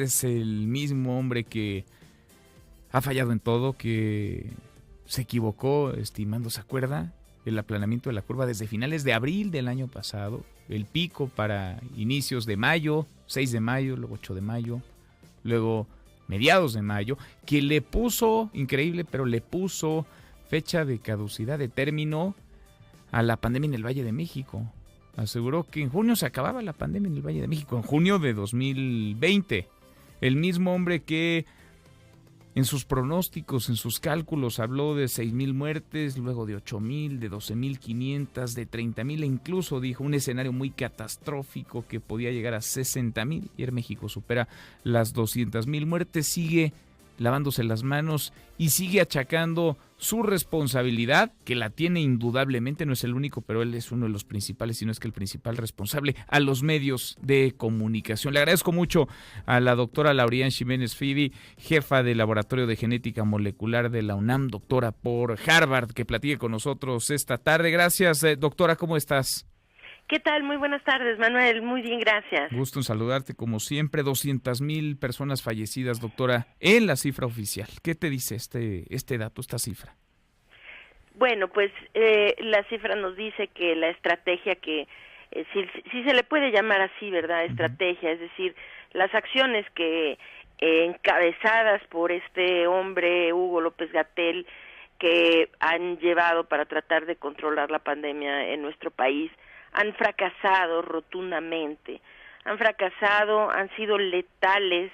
Es el mismo hombre que ha fallado en todo, que se equivocó estimando, ¿se acuerda? El aplanamiento de la curva desde finales de abril del año pasado, el pico para inicios de mayo, 6 de mayo, luego 8 de mayo, luego mediados de mayo, que le puso, increíble, pero le puso fecha de caducidad, de término a la pandemia en el Valle de México. Aseguró que en junio se acababa la pandemia en el Valle de México, en junio de 2020. El mismo hombre que en sus pronósticos, en sus cálculos, habló de 6,000 muertes, luego de 8,000, de 12,500, de 30,000, e incluso dijo un escenario muy catastrófico que podía llegar a 60,000. Y México supera las 200,000 muertes, sigue lavándose las manos y sigue achacando su responsabilidad, que la tiene indudablemente, no es el único, pero él es uno de los principales, si no es que el principal responsable, a los medios de comunicación. Le agradezco mucho a la doctora Lauriane Ximénez Fibi, jefa del Laboratorio de Genética Molecular de la UNAM, doctora por Harvard, que platique con nosotros esta tarde. Gracias, doctora, ¿cómo estás? ¿Qué tal? Muy buenas tardes, Manuel. Muy bien, gracias. Gusto en saludarte, como siempre. 200,000 personas fallecidas, doctora, en la cifra oficial. ¿Qué te dice este dato, esta cifra? Bueno, pues la cifra nos dice que la estrategia que, si se le puede llamar así, ¿verdad? Estrategia, es decir, las acciones que encabezadas por este hombre, Hugo López-Gatell, que han llevado para tratar de controlar la pandemia en nuestro país, han fracasado rotundamente, han sido letales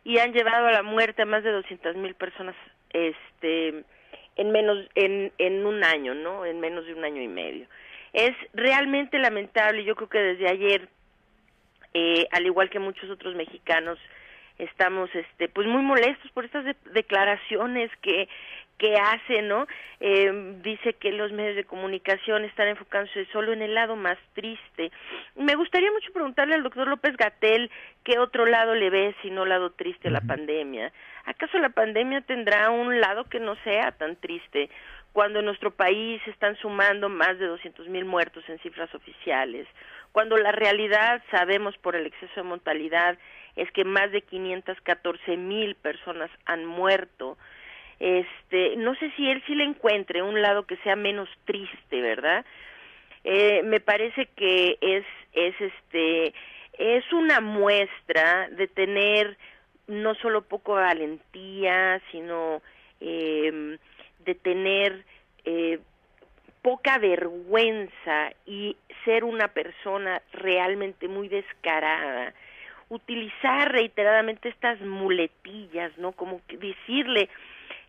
y han llevado a la muerte a más de 200,000 personas en un año, ¿no? En menos de un año y medio. Es realmente lamentable. Yo creo que desde ayer, al igual que muchos otros mexicanos, estamos pues muy molestos por estas declaraciones que hace, ¿no? Dice que los medios de comunicación están enfocándose solo en el lado más triste. Me gustaría mucho preguntarle al doctor López-Gatell qué otro lado le ve, si no lado triste a la pandemia. ¿Acaso la pandemia tendrá un lado que no sea tan triste cuando en nuestro país se están sumando más de 200,000 muertos en cifras oficiales? Cuando la realidad, sabemos por el exceso de mortalidad, es que más de 514,000 personas han muerto. No sé si él sí le encuentre un lado que sea menos triste, ¿verdad? Me parece que es una muestra de tener no solo poco valentía, sino de tener poca vergüenza y ser una persona realmente muy descarada. Utilizar reiteradamente estas muletillas, ¿no? Como que decirle,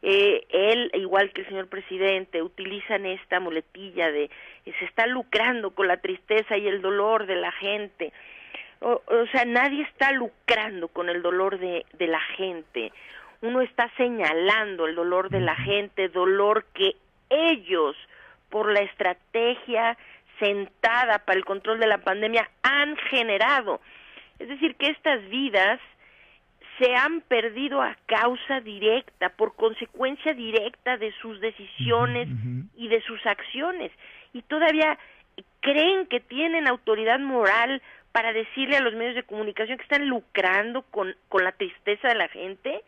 él, igual que el señor presidente, utilizan esta muletilla de se está lucrando con la tristeza y el dolor de la gente. O sea, nadie está lucrando con el dolor de la gente. Uno está señalando el dolor de la gente, dolor que ellos, por la estrategia sentada para el control de la pandemia, han generado. Es decir, que estas vidas se han perdido a causa directa, por consecuencia directa de sus decisiones y de sus acciones. Y todavía creen que tienen autoridad moral para decirle a los medios de comunicación que están lucrando con la tristeza de la gente.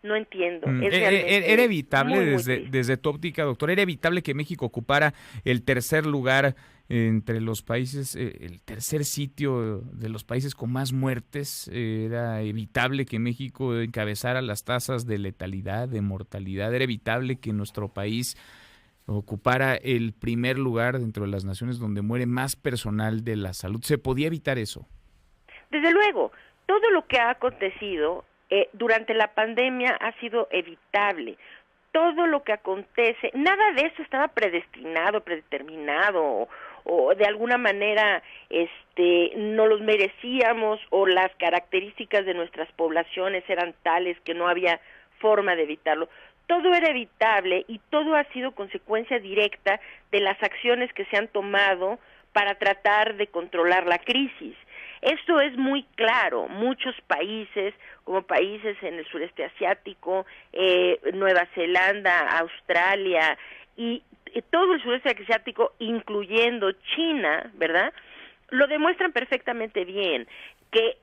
No entiendo. Era evitable, muy desde tu óptica, doctor, era evitable que México ocupara el tercer lugar entre los países, el tercer sitio de los países con más muertes. Era evitable que México encabezara las tasas de letalidad, de mortalidad. Era evitable que nuestro país ocupara el primer lugar dentro de las naciones donde muere más personal de la salud. ¿Se podía evitar eso? Desde luego, todo lo que ha acontecido durante la pandemia ha sido evitable. Todo lo que acontece, nada de eso estaba predestinado, predeterminado, o de alguna manera no los merecíamos, o las características de nuestras poblaciones eran tales que no había forma de evitarlo. Todo era evitable y todo ha sido consecuencia directa de las acciones que se han tomado para tratar de controlar la crisis. Esto es muy claro. Muchos países, como países en el sureste asiático, Nueva Zelanda, Australia y todo el sureste asiático, incluyendo China, ¿verdad?, lo demuestran perfectamente bien, que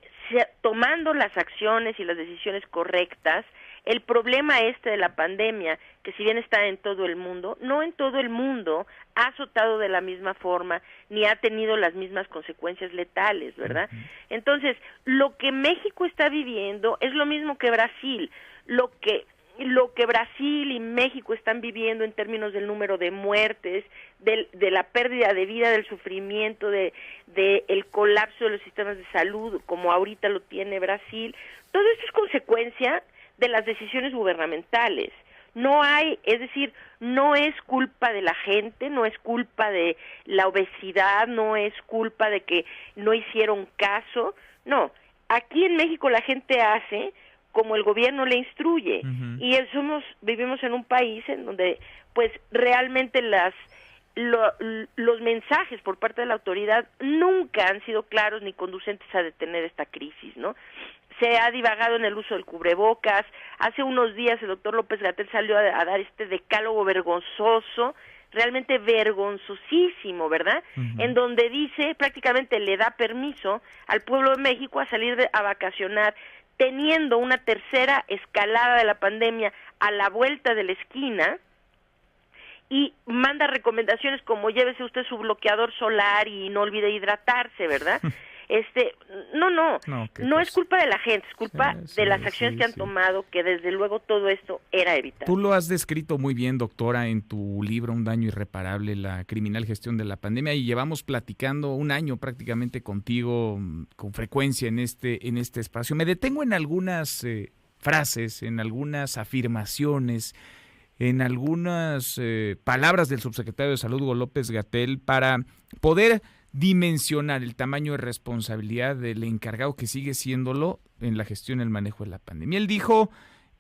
tomando las acciones y las decisiones correctas. El problema de la pandemia, que si bien está en todo el mundo, no en todo el mundo ha azotado de la misma forma, ni ha tenido las mismas consecuencias letales, ¿verdad? Entonces, lo que México está viviendo es lo mismo que Brasil. Lo que Brasil y México están viviendo en términos del número de muertes, de la pérdida de vida, del sufrimiento, de el colapso de los sistemas de salud, como ahorita lo tiene Brasil, todo esto es consecuencia de las decisiones gubernamentales. No es culpa de la gente, no es culpa de la obesidad, no es culpa de que no hicieron caso, no. Aquí en México la gente hace como el gobierno le instruye, y vivimos en un país en donde pues realmente los mensajes por parte de la autoridad nunca han sido claros ni conducentes a detener esta crisis, ¿no? Se ha divagado en el uso del cubrebocas. Hace unos días el doctor López-Gatell salió a dar este decálogo vergonzoso, realmente vergonzosísimo, ¿verdad? En donde dice, prácticamente le da permiso al pueblo de México a salir a vacacionar, teniendo una tercera escalada de la pandemia a la vuelta de la esquina, y manda recomendaciones como llévese usted su bloqueador solar y no olvide hidratarse, ¿verdad? No es culpa de la gente, es culpa de las acciones que han tomado, que desde luego todo esto era evitable. Tú lo has descrito muy bien, doctora, en tu libro Un daño irreparable, la criminal gestión de la pandemia, y llevamos platicando un año prácticamente contigo con frecuencia en este espacio. Me detengo en algunas frases, en algunas afirmaciones, en algunas palabras del subsecretario de Salud, Hugo López-Gatell, para poder dimensionar el tamaño de responsabilidad del encargado, que sigue siéndolo, en la gestión y el manejo de la pandemia. Él dijo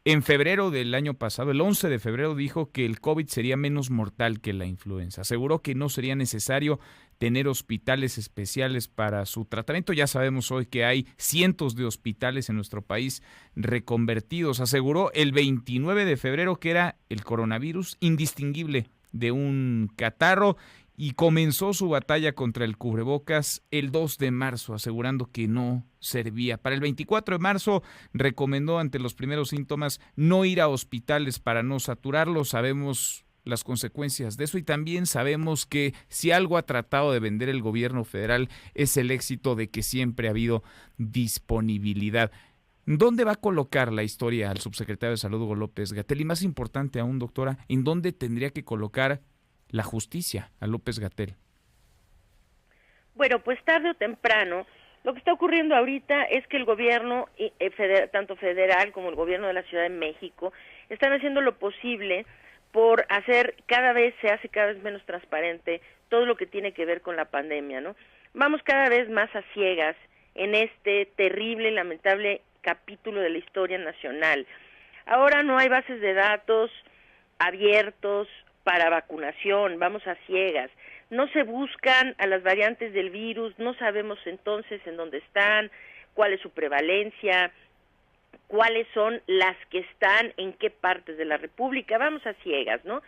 en febrero del año pasado, el 11 de febrero, dijo que el COVID sería menos mortal que la influenza. Aseguró que no sería necesario tener hospitales especiales para su tratamiento. Ya sabemos hoy que hay cientos de hospitales en nuestro país reconvertidos. Aseguró el 29 de febrero que era el coronavirus indistinguible de un catarro, y comenzó su batalla contra el cubrebocas el 2 de marzo, asegurando que no servía. Para el 24 de marzo recomendó, ante los primeros síntomas, no ir a hospitales para no saturarlos. Sabemos las consecuencias de eso, y también sabemos que si algo ha tratado de vender el gobierno federal es el éxito de que siempre ha habido disponibilidad. ¿Dónde va a colocar la historia al subsecretario de Salud, Hugo López-Gatell? Y más importante aún, doctora, ¿en dónde tendría que colocar la justicia a López-Gatell? Bueno, pues tarde o temprano, lo que está ocurriendo ahorita es que el gobierno, tanto federal como el gobierno de la Ciudad de México, están haciendo lo posible por se hace cada vez menos transparente todo lo que tiene que ver con la pandemia, ¿no? Vamos cada vez más a ciegas en este terrible y lamentable capítulo de la historia nacional. Ahora no hay bases de datos abiertos para vacunación, vamos a ciegas. No se buscan a las variantes del virus, no sabemos entonces en dónde están, cuál es su prevalencia, cuáles son las que están en qué partes de la República, vamos a ciegas, ¿no?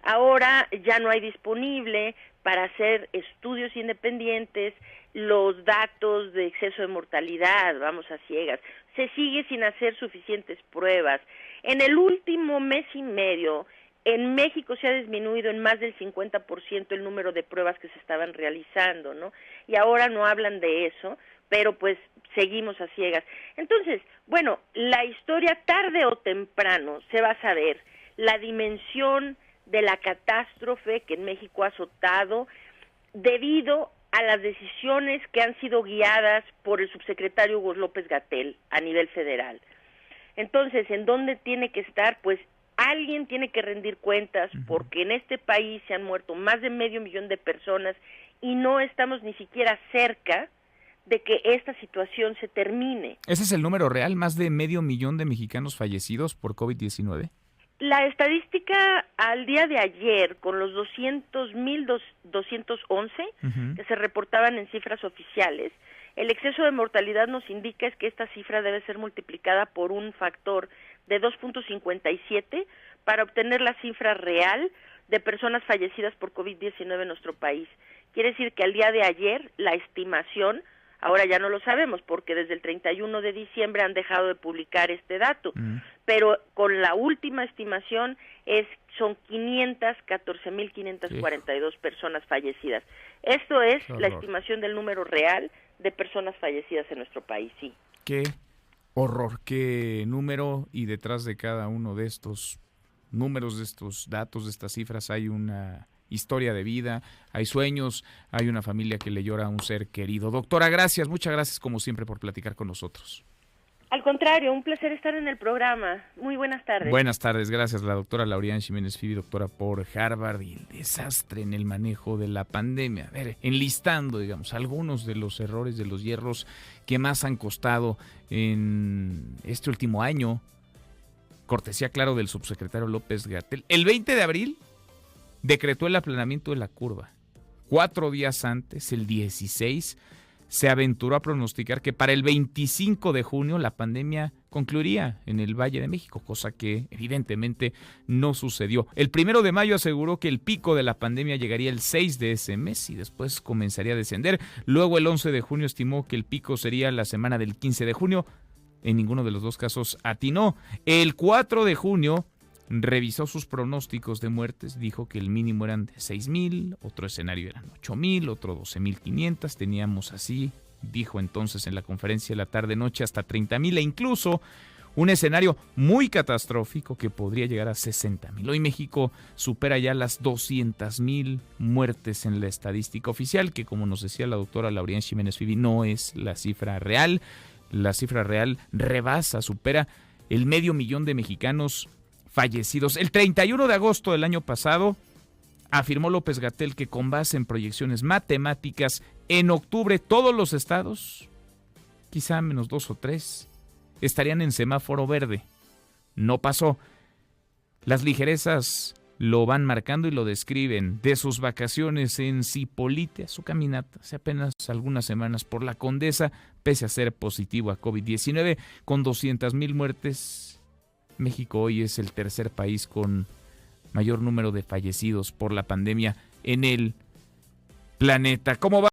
Ahora ya no hay disponible para hacer estudios independientes los datos de exceso de mortalidad, vamos a ciegas. Se sigue sin hacer suficientes pruebas. En el último mes y medio, en México se ha disminuido en más del 50% el número de pruebas que se estaban realizando, ¿no? Y ahora no hablan de eso, pero pues seguimos a ciegas. Entonces, bueno, la historia tarde o temprano se va a saber la dimensión de la catástrofe que en México ha azotado debido a las decisiones que han sido guiadas por el subsecretario Hugo López-Gatell a nivel federal. Entonces, ¿en dónde tiene que estar? Pues alguien tiene que rendir cuentas, porque en este país se han muerto más de 500,000 de personas y no estamos ni siquiera cerca de que esta situación se termine. ¿Ese es el número real? ¿Más de 500,000 de mexicanos fallecidos por COVID-19? La estadística al día de ayer, con los 200,211 que se reportaban en cifras oficiales, el exceso de mortalidad nos indica es que esta cifra debe ser multiplicada por un factor de 2.57 para obtener la cifra real de personas fallecidas por COVID-19 en nuestro país. Quiere decir que al día de ayer la estimación Ahora ya no lo sabemos porque desde el 31 de diciembre han dejado de publicar este dato, pero con la última estimación son 14.542 personas fallecidas. Esto es la estimación del número real de personas fallecidas en nuestro país, sí. Qué horror, qué número, y detrás de cada uno de estos números, de estos datos, de estas cifras, hay una historia de vida, hay sueños, hay una familia que le llora a un ser querido. Doctora, gracias, muchas gracias como siempre por platicar con nosotros. Al contrario, un placer estar en el programa. Muy buenas tardes. Buenas tardes, gracias. La doctora Laurian Ximénez Fibi, doctora por Harvard, y el desastre en el manejo de la pandemia. A ver, enlistando, digamos, algunos de los errores, de los hierros que más han costado en este último año. Cortesía, claro, del subsecretario López-Gatell. El 20 de abril decretó el aplanamiento de la curva. 4 días antes, el 16, se aventuró a pronosticar que para el 25 de junio la pandemia concluiría en el Valle de México, cosa que evidentemente no sucedió. El 1 de mayo aseguró que el pico de la pandemia llegaría el 6 de ese mes y después comenzaría a descender. Luego el 11 de junio estimó que el pico sería la semana del 15 de junio. En ninguno de los dos casos atinó. El 4 de junio revisó sus pronósticos de muertes, dijo que el mínimo eran de 6,000, otro escenario eran 8,000, otro 12,500, teníamos así, dijo entonces en la conferencia de la tarde-noche, hasta 30,000, e incluso un escenario muy catastrófico que podría llegar a 60,000. Hoy México supera ya las 200,000 muertes en la estadística oficial, que como nos decía la doctora Laurian Ximénez Fibi, no es la cifra real. La cifra real supera el 500,000 de mexicanos fallecidos. El 31 de agosto del año pasado afirmó López-Gatell que con base en proyecciones matemáticas, en octubre todos los estados, quizá menos 2 o 3, estarían en semáforo verde. No pasó. Las ligerezas lo van marcando y lo describen. De sus vacaciones en Zipolite a su caminata hace apenas algunas semanas por la Condesa, pese a ser positivo a COVID-19, con 200,000 muertes, México hoy es el tercer país con mayor número de fallecidos por la pandemia en el planeta. ¿Cómo va?